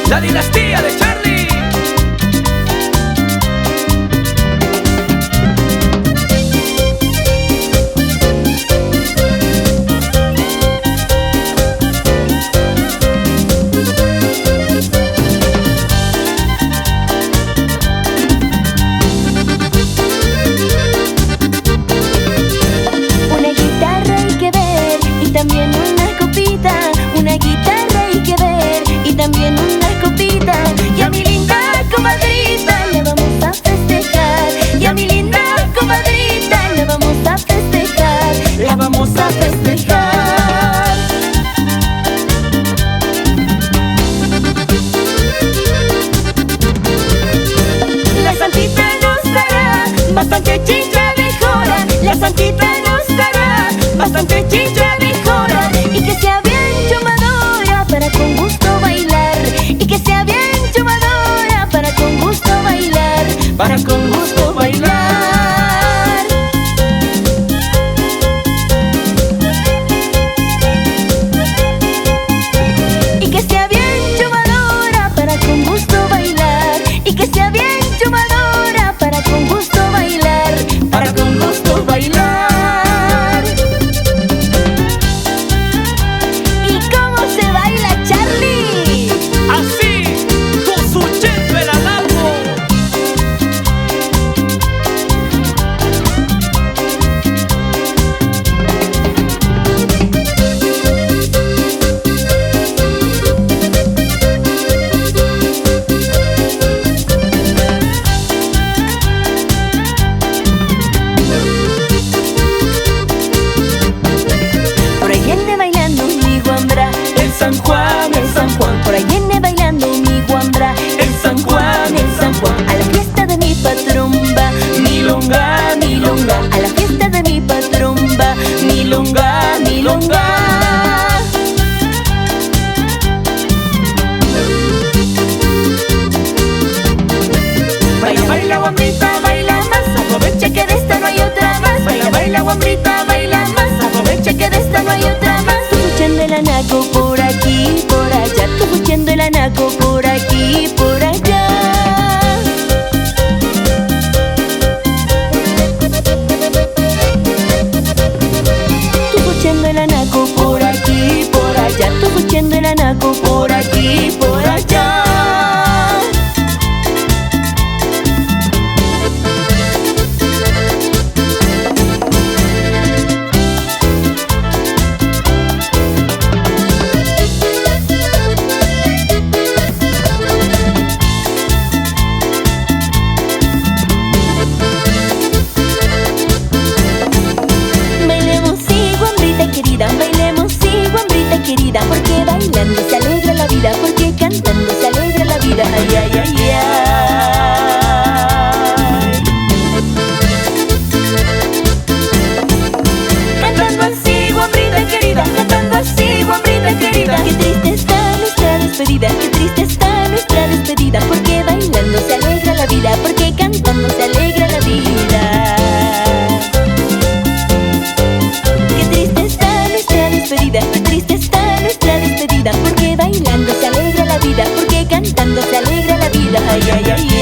La dinastía de Charlie. Una guitarra hay que ver y también una copita. Una guitarra hay que ver y también una copita. Y a mi linda comadrita le vamos a festejar. Y a mi linda comadrita le vamos a festejar. La vamos a festejar. La santita nos dará bastante chicha mejora. La santita nos dará bastante chicha mejora. Y que sea bien chumadora para con gusto bailar. Y que sea bien chumadora para con gusto bailar. Para con gusto bailar. Y que sea bien chumadora para con gusto bailar. Y que sea bien chumadora para con gusto bailar. Para con gusto bailar. ¿Y cómo se baila, Charlie? Así, con su chepe el halago. Por ahí viene bailando mi guambra. El San Juan, el San Juan. Por ahí viene bailando mi guambra. El San Juan, el San Juan. A la fiesta de mi patrón va. Milonga, milonga. A la fiesta de mi patrón va. Milonga, milonga. Baila, baila, guambrita, baila más. Aprovecha que de esta no hay otra más. Baila, baila, guambrita, baila más. Aprovecha que de esta no hay otra más. Tú escuchando el anaco por aquí, por allá. Tú escuchando el anaco por aquí, por allá. Tú escuchando el anaco por aquí, por allá. Tú escuchando el anaco por aquí, por allá. Bailemos sí, guambrita querida, bailemos sí, guambrita querida. Porque bailando se alegra la vida, porque cantando se alegra la vida. Ay, ay, ay, ay. Cantando así, guambrita querida, cantando así, guambrita querida. Qué triste está nuestra despedida, qué triste está nuestra despedida. Porque bailando se alegra la vida, porque cantando se alegra la vida. Qué triste está nuestra despedida, qué triste está nuestra despedida. Porque bailando se alegra la vida, porque cantando se alegra la vida. Ay, ay, ay.